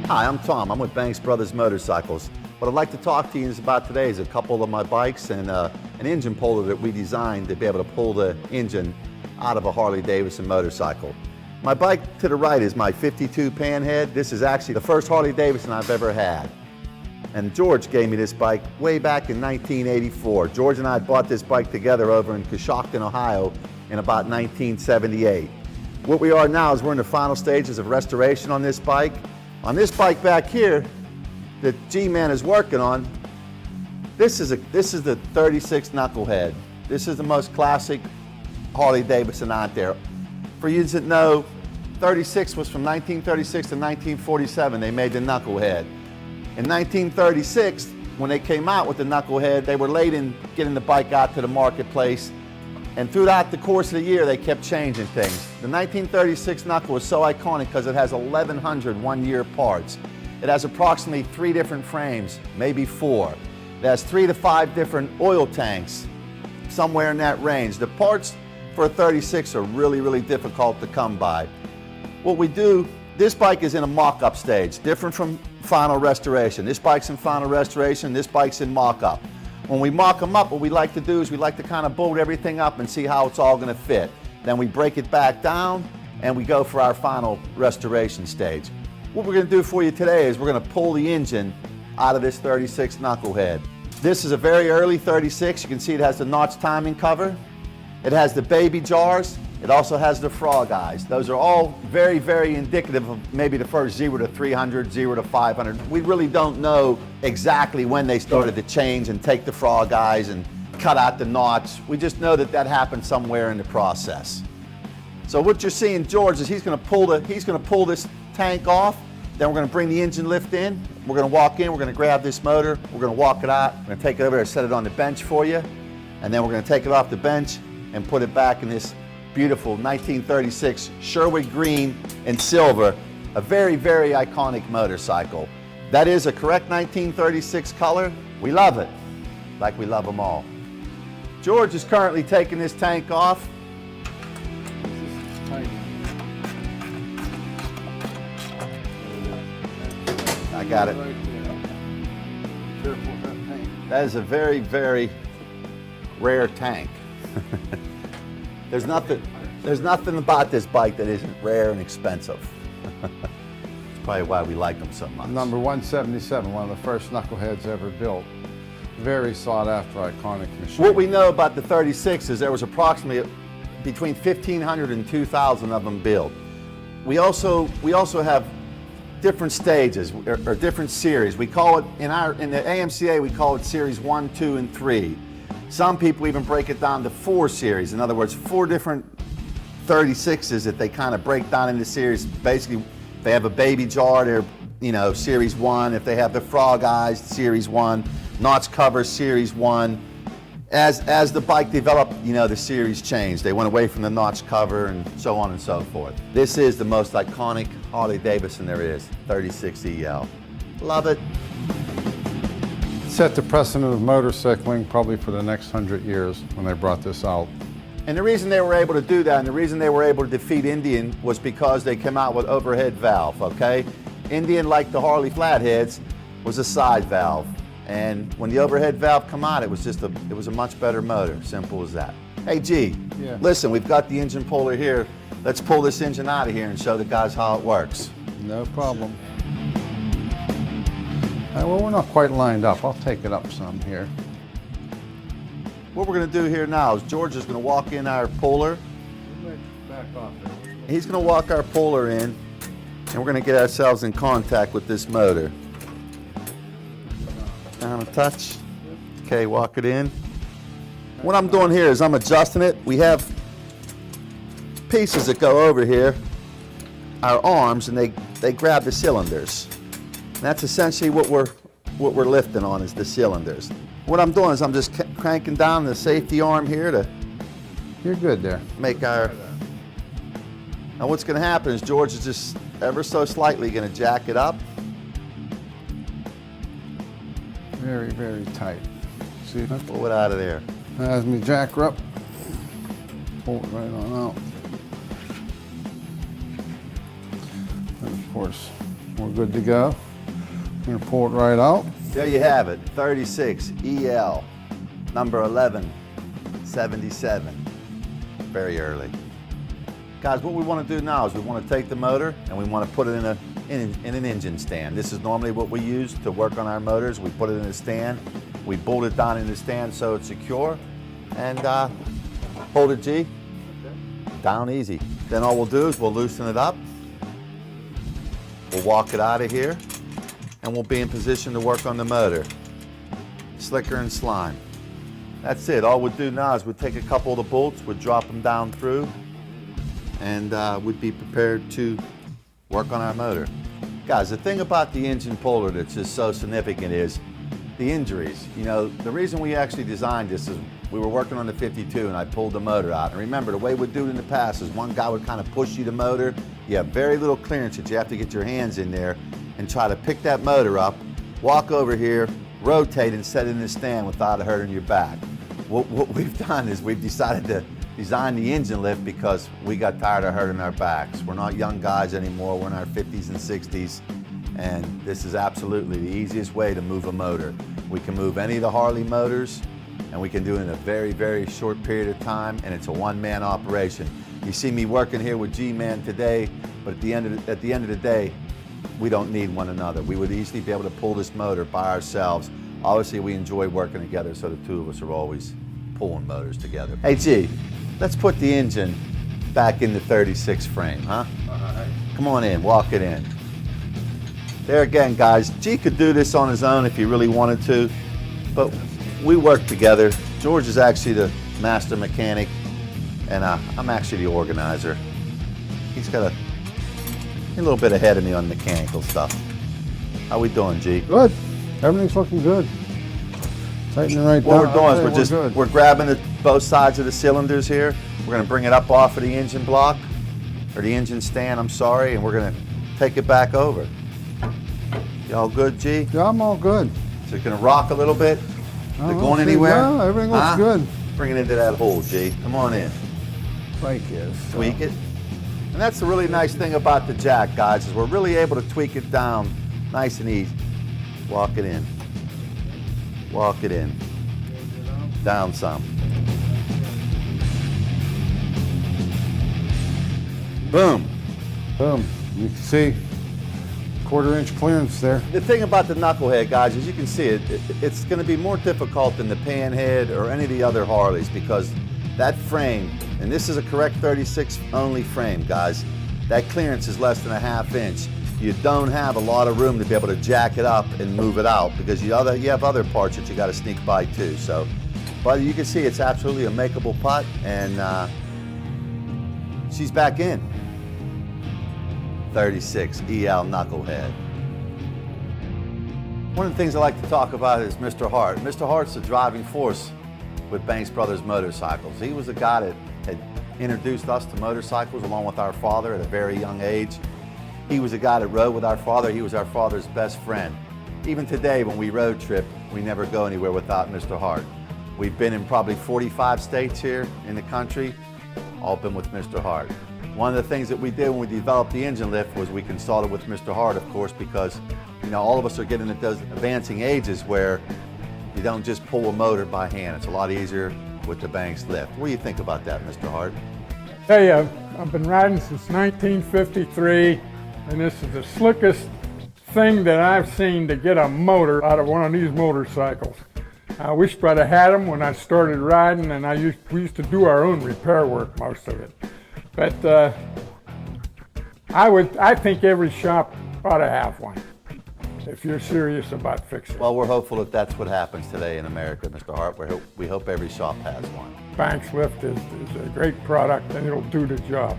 Hi, I'm Tom. I'm with Banks Brothers Motorcycles. What I'd like to talk to you about today is a couple of my bikes and an engine puller that we designed to be able to pull the engine out of a Harley Davidson motorcycle. My bike to the right is my 52 Panhead. This is actually the first Harley Davidson I've ever had. And George gave me this bike way back in 1984. George and I bought this bike together over in Coshocton, Ohio in about 1978. What we are now is we're in the final stages of restoration on this bike. On this bike back here that G-Man is working on, this is the 36 Knucklehead. This is the most classic Harley Davidson out there. For you that know, 36 was from 1936 to 1947. They made the Knucklehead. In 1936, when they came out with the Knucklehead, they were late in getting the bike out to the marketplace. And throughout the course of the year, they kept changing things. The 1936 Knuckle is so iconic because it has 1,100 one-year parts. It has approximately 3 different frames, maybe 4. It has 3 to 5 different oil tanks, somewhere in that range. The parts for a 36 are really, really difficult to come by. What we do, this bike is in a mock-up stage, different from final restoration. This bike's in final restoration, this bike's in mock-up. When we mock them up, what we like to do is we like to kind of bolt everything up and see how it's all going to fit. Then we break it back down and we go for our final restoration stage. What we're going to do for you today is we're going to pull the engine out of this 36 Knucklehead. This is a very early 36. You can see it has the notch timing cover. It has the baby jars. It also has the frog eyes. Those are all very, very indicative of maybe the first 0 to 300, 0 to 500. We really don't know exactly when they started to change and take the frog eyes and cut out the notch. We just know that that happened somewhere in the process. So what you're seeing, George, is he's going to pull this tank off. Then we're going to bring the engine lift in. We're going to walk in. We're going to grab this motor. We're going to walk it out. We're going to take it over there, set it on the bench for you, and then we're going to take it off the bench and put it back in this beautiful 1936 Sherwood green and silver, a very, very iconic motorcycle. That is a correct 1936 color. We love it, like we love them all. George is currently taking this tank off. I got it. That is a very, very rare tank. There's nothing about this bike that isn't rare and expensive. That's probably why we like them so much. Number 177, one of the first Knuckleheads ever built. Very sought after, iconic machine. What we know about the 36 is there was approximately between 1,500 and 2,000 of them built. We also have different stages or different series. We call it in the AMCA we call it series 1, 2, and 3. Some people even break it down to 4 series. In other words, 4 different 36s that they kind of break down into series. Basically, if they have a baby jar, they're, series 1. If they have the frog eyes, series 1. Notch cover, series 1. As the bike developed, the series changed. They went away from the notch cover and so on and so forth. This is the most iconic Harley Davidson there is, 36 EL. Love it. Set the precedent of motorcycling probably for the next 100 years when they brought this out. And the reason they were able to do that and the reason they were able to defeat Indian was because they came out with overhead valve, okay? Indian, like the Harley flatheads, was a side valve. And when the overhead valve come out, it was a much better motor, simple as that. Hey G, yeah. Listen, we've got the engine puller here. Let's pull this engine out of here and show the guys how it works. No problem. Well, we're not quite lined up. I'll take it up some here. What we're going to do here now is George is going to walk in our puller. Back off there. He's going to walk our puller in, and we're going to get ourselves in contact with this motor. Down a touch. Okay, walk it in. What I'm doing here is I'm adjusting it. We have pieces that go over here, our arms, and they grab the cylinders. And that's essentially what we're lifting on is the cylinders. What I'm doing is I'm just cranking down the safety arm here to You're good there. make our... Now what's going to happen is George is just ever so slightly going to jack it up. Very, very tight. See, Pull it out of there. as me jack her up, pull it right on out. And of course, We're good to go. I'm gonna pull it right out. There you have it, 36 EL, number 1177. Very early. Guys, what we want to do now is we want to take the motor and we want to put it in an engine stand. This is normally what we use to work on our motors. We put it in a stand. We bolt it down in the stand so it's secure. And hold it, G. Down easy. Then all we'll do is we'll loosen it up. We'll walk it out of here. And we'll be in position to work on the motor. Slicker and slime. That's it. All we'll do now is we'll take a couple of the bolts, we'll drop them down through, and we'd be prepared to work on our motor. Guys, the thing about the engine puller that's just so significant is the injuries. You know, the reason we actually designed this is we were working on the 52 and I pulled the motor out. And remember, the way we'd do it in the past is one guy would kind of push you the motor. You have very little clearance that you have to get your hands in there and try to pick that motor up, walk over here, rotate and set it in the stand without hurting your back. What we've done is we've decided to design the engine lift because we got tired of hurting our backs. We're not young guys anymore, we're in our 50s and 60s, and this is absolutely the easiest way to move a motor. We can move any of the Harley motors, and we can do it in a very, very short period of time, and it's a one-man operation. You see me working here with G-Man today, but at the end of the day, we don't need one another. We would easily be able to pull this motor by ourselves. Obviously, we enjoy working together, so the two of us are always pulling motors together. Hey, G, let's put the engine back in the 36 frame, huh? Come on in, walk it in. There again, guys, G could do this on his own if he really wanted to, but we work together. George is actually the master mechanic, and I'm actually the organizer. He's got a little bit ahead of me on mechanical stuff. How we doing, G? Good. Everything's looking good. Tightening right down. What we're doing is we're grabbing both sides of the cylinders here. We're going to bring it up off of the engine block, or the engine stand, I'm sorry, and we're going to take it back over. You all good, G? Yeah, I'm all good. Is it going to rock a little bit? Is it going anywhere? Yeah, everything looks good. Bring it into that hole, G. Come on in. Like this. Tweak it. And that's the really nice thing about the jack, guys, is we're really able to tweak it down nice and easy. Walk it in. Walk it in. Down some. Boom. Boom. You can see 1/4 inch clearance there. The thing about the Knucklehead, guys, as you can see, it's going to be more difficult than the Panhead or any of the other Harleys because that frame, and this is a correct 36 only frame, guys, that clearance is less than a 1/2 inch. You don't have a lot of room to be able to jack it up and move it out because you have other parts that you got to sneak by too. So, but you can see it's absolutely a makeable putt, and she's back in. 36 EL Knucklehead. One of the things I like to talk about is Mr. Hart. Mr. Hart's the driving force with Banks Brothers Motorcycles. He was the guy that had introduced us to motorcycles along with our father at a very young age. He was a guy that rode with our father. He was our father's best friend. Even today when we road trip, we never go anywhere without Mr. Hart. We've been in probably 45 states here in the country, all been with Mr. Hart. One of the things that we did when we developed the engine lift was we consulted with Mr. Hart, of course, because all of us are getting at those advancing ages where you don't just pull a motor by hand. It's a lot easier with the Banks lift. What do you think about that, Mr. Hart? Tell you, I've been riding since 1953, and this is the slickest thing that I've seen to get a motor out of one of these motorcycles. I wish I'd have had them when I started riding, and we used to do our own repair work, most of it. But I think every shop ought to have one if you're serious about fixing. Well, we're hopeful that that's what happens today in America, Mr. Hart. We hope every shop has one. Banks Lift is a great product, and it'll do the job.